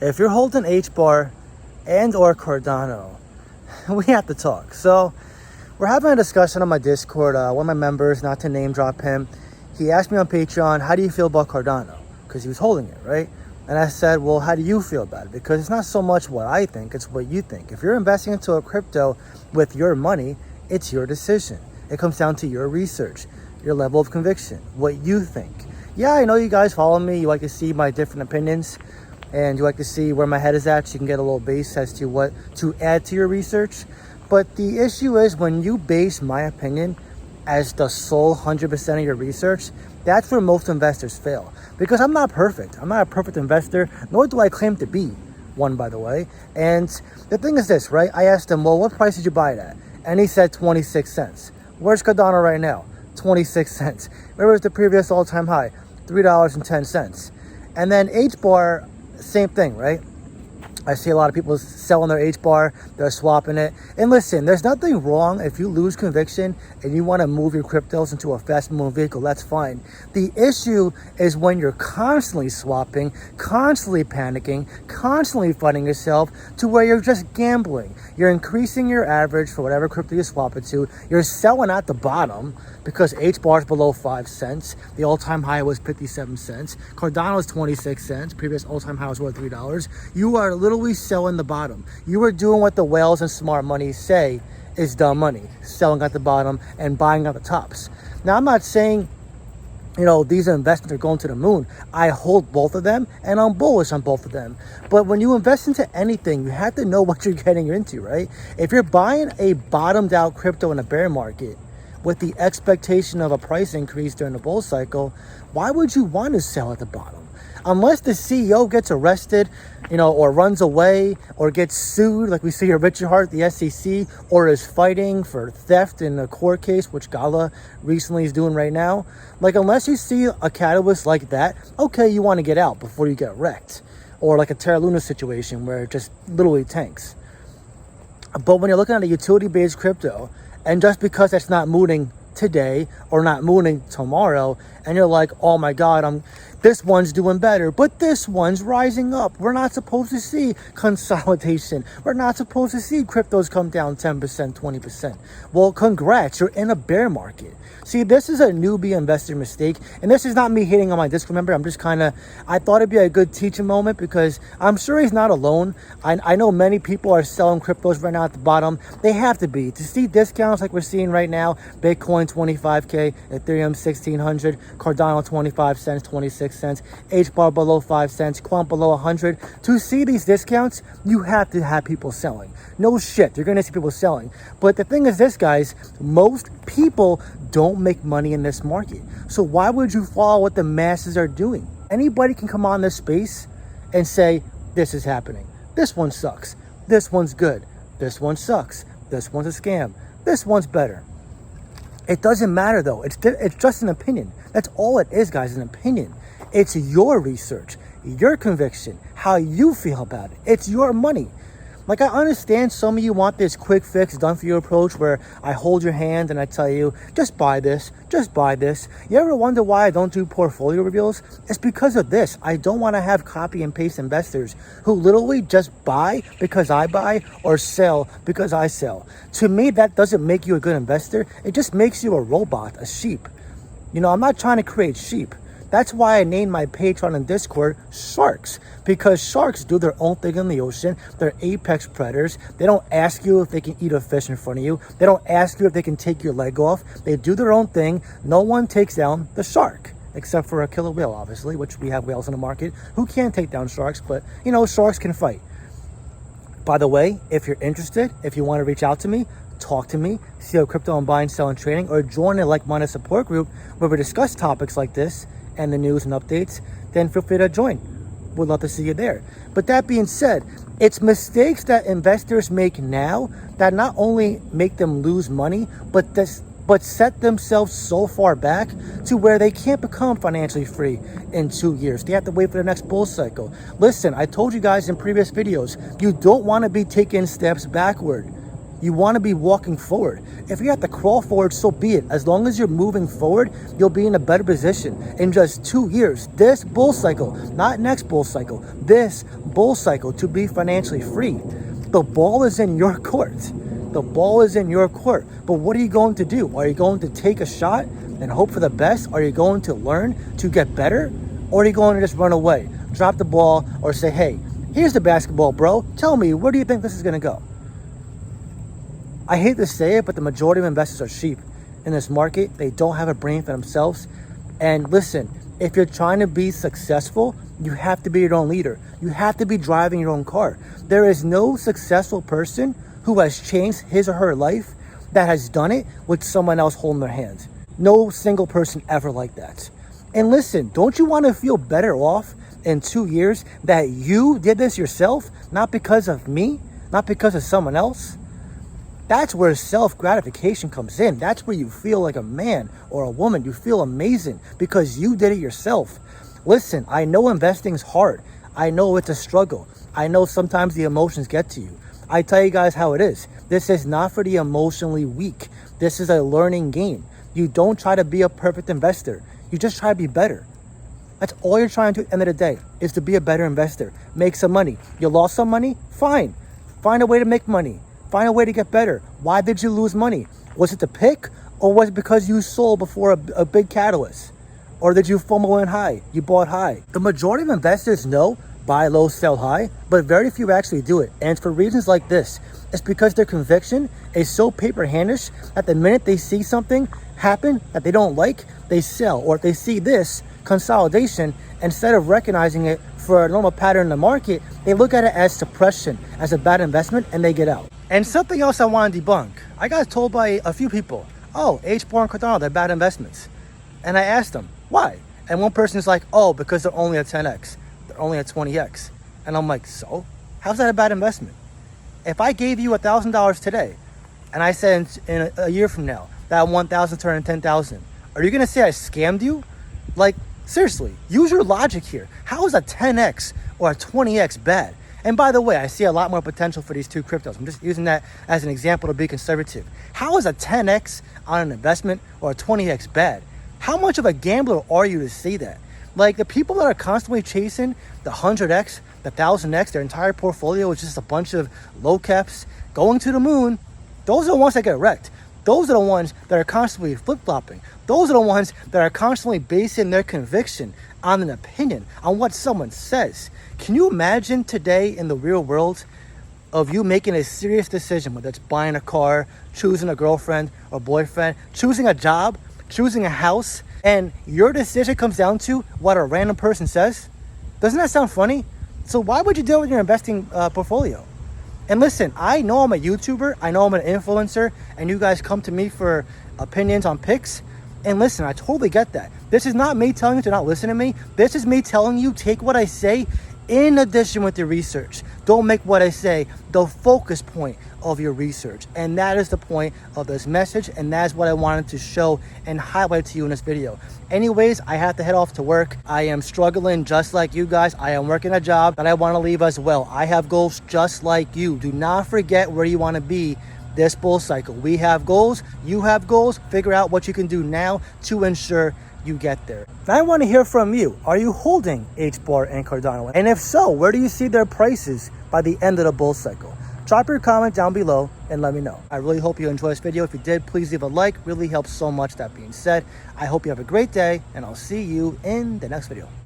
if you're holding Hbar and or Cardano, we have to talk. So we're having a discussion on my Discord. One of my members, not to name drop him, he asked me on Patreon, how do you feel about Cardano? Because he was holding it, right? And I said, well, how do you feel about it? Because it's not so much what I think, it's what you think. If you're investing into a crypto with your money, it's your decision. It comes down to your research, your level of conviction, what you think. Yeah, I know you guys follow me. You like to see my different opinions and you like to see where my head is at so you can get a little base as to what to add to your research. But the issue is when you base my opinion as the sole 100% of your research, that's where most investors fail. Because I'm not perfect. I'm not a perfect investor, nor do I claim to be one, by the way. And the thing is this, right? I asked him, well, what price did you buy it at? And he said 26 cents. Where's Cardano right now? 26 cents. Where was the previous all-time high? $3.10. And then Hbar, same thing, right? I see a lot of people selling their Hbar, they're swapping it. And listen, there's nothing wrong if you lose conviction and you want to move your cryptos into a fast-moving vehicle, that's fine. The issue is when you're constantly swapping, constantly panicking, constantly fighting yourself to where you're just gambling. You're increasing your average for whatever crypto you swap it to. You're selling at the bottom because Hbar is below 5 cents. The all-time high was 57 cents. Cardano is 26 cents. Previous all-time high was worth $3. You are literally selling the bottom. You are doing what the whales and smart money say is dumb money, selling at the bottom and buying at the tops. Now, I'm not saying, you know, these investments are going to the moon. I hold both of them and I'm bullish on both of them. But when you invest into anything, you have to know what you're getting into, right? If you're buying a bottomed out crypto in a bear market with the expectation of a price increase during the bull cycle, why would you want to sell at the bottom? Unless the CEO gets arrested, you know, or runs away or gets sued, like we see here, Richard Hart, the SEC, or is fighting for theft in a court case, which Gala recently is doing right now. Like, unless you see a catalyst like that, okay, you want to get out before you get wrecked. Or like a Terra Luna situation where it just literally tanks. But when you're looking at a utility-based crypto, and just because it's not moving today or not moving tomorrow, and you're like, oh my God, this one's doing better, but this one's rising up. We're not supposed to see consolidation. We're not supposed to see cryptos come down 10%, 20%. Well, congrats, you're in a bear market. See, this is a newbie investor mistake, and this is not me hitting on my Discord member. I'm just I thought it'd be a good teaching moment because I'm sure he's not alone. I know many people are selling cryptos right now at the bottom. They have to be. To see discounts like we're seeing right now, Bitcoin 25K, Ethereum 1600, Cardano 25 cents, 26 cents, Hbar below 5 cents, Quant below 100. To see these discounts, you have to have people selling. No shit, you're going to see people selling. But the thing is this, guys, most people don't make money in this market. So why would you follow what the masses are doing? Anybody can come on this space and say, this is happening. This one sucks. This one's good. This one sucks. This one's a scam. This one's better. It doesn't matter though. It's just an opinion. That's all it is, guys, an opinion. It's your research, your conviction, how you feel about it. It's your money. Like, I understand some of you want this quick fix done for you approach where I hold your hand and I tell you, just buy this, just buy this. You ever wonder why I don't do portfolio reveals? It's because of this. I don't want to have copy and paste investors who literally just buy because I buy or sell because I sell. To me, that doesn't make you a good investor. It just makes you a robot, a sheep. You know, I'm not trying to create sheep. That's why I named my Patreon and Discord Sharks, because sharks do their own thing in the ocean. They're apex predators. They don't ask you if they can eat a fish in front of you. They don't ask you if they can take your leg off. They do their own thing. No one takes down the shark, except for a killer whale, obviously, which we have whales in the market who can take down sharks, but, you know, sharks can fight. By the way, if you're interested, if you want to reach out to me, talk to me, see how crypto I'm buying, selling, trading, or join a like-minded support group where we discuss topics like this and the news and updates, then feel free to join. We'd love to see you there. But that being said, it's mistakes that investors make now that not only make them lose money, but set themselves so far back to where they can't become financially free in 2 years. They have to wait for the next bull cycle. Listen, I told you guys in previous videos, you don't want to be taking steps backward. You want to be walking forward. If you have to crawl forward, so be it. As long as you're moving forward, you'll be in a better position. In just 2 years, this bull cycle, not next bull cycle, this bull cycle, to be financially free. The ball is in your court. The ball is in your court. But what are you going to do? Are you going to take a shot and hope for the best? Are you going to learn to get better? Or are you going to just run away, drop the ball, or say, hey, here's the basketball, bro. Tell me, where do you think this is going to go? I hate to say it, but the majority of investors are sheep in this market. They don't have a brain for themselves. And listen, if you're trying to be successful, you have to be your own leader. You have to be driving your own car. There is no successful person who has changed his or her life that has done it with someone else holding their hand. No single person ever like that. And listen, don't you want to feel better off in 2 years that you did this yourself, not because of me, not because of someone else? That's where self-gratification comes in. That's where you feel like a man or a woman. You feel amazing because you did it yourself. Listen, I know investing is hard. I know it's a struggle. I know sometimes the emotions get to you. I tell you guys how it is. This is not for the emotionally weak. This is a learning game. You don't try to be a perfect investor. You just try to be better. That's all you're trying to do at the end of the day, is to be a better investor. Make some money. You lost some money? Fine. Find a way to make money. Find a way to get better. Why did you lose money? Was it the pick, or was it because you sold before a big catalyst? Or did you FOMO in high? You bought high. The majority of investors know buy low, sell high, but very few actually do it. And it's for reasons like this. It's because their conviction is so paper-handish that the minute they see something happen that they don't like, they sell. Or if they see this consolidation, instead of recognizing it for a normal pattern in the market, they look at it as suppression, as a bad investment, and they get out. And something else I want to debunk. I got told by a few people, oh, Hbar and Cardano, they're bad investments. And I asked them, why? And one person is like, oh, because they're only at 10x. They're only at 20x. And I'm like, so? How's that a bad investment? If I gave you $1,000 today, and I said in a year from now, that 1,000 turned into 10,000, are you going to say I scammed you? Like, seriously, use your logic here. How is a 10x or a 20x bad? And by the way, I see a lot more potential for these two cryptos. I'm just using that as an example to be conservative. How is a 10x on an investment or a 20x bad? How much of a gambler are you to see that? Like, the people that are constantly chasing the 100x, the 1000x, their entire portfolio is just a bunch of low caps going to the moon. Those are the ones that get wrecked. Those are the ones that are constantly flip-flopping. Those are the ones that are constantly basing their conviction on an opinion, on what someone says. Can you imagine today in the real world of you making a serious decision, whether it's buying a car, choosing a girlfriend or boyfriend, choosing a job, choosing a house, and your decision comes down to what a random person says? Doesn't that sound funny? So why would you deal with your investing portfolio? And listen, I know I'm a YouTuber, I know I'm an influencer, and you guys come to me for opinions on picks. And listen, I totally get that. This is not me telling you to not listen to me. This is me telling you, take what I say in addition with your research. Don't make what I say the focus point of your research. And that is the point of this message, and that's what I wanted to show and highlight to you in this video. Anyways, I have to head off to work. I am struggling just like you guys. I am working a job that I want to leave as well. I have goals just like you. Do not forget where you want to be this bull cycle. We have goals, you have goals. Figure out what you can do now to ensure you get there. And I want to hear from you. Are you holding Hbar and Cardano? And if so, where do you see their prices by the end of the bull cycle? Drop your comment down below and let me know. I really hope you enjoyed this video. If you did, please leave a like. Really helps so much. That being said, I hope you have a great day, and I'll see you in the next video.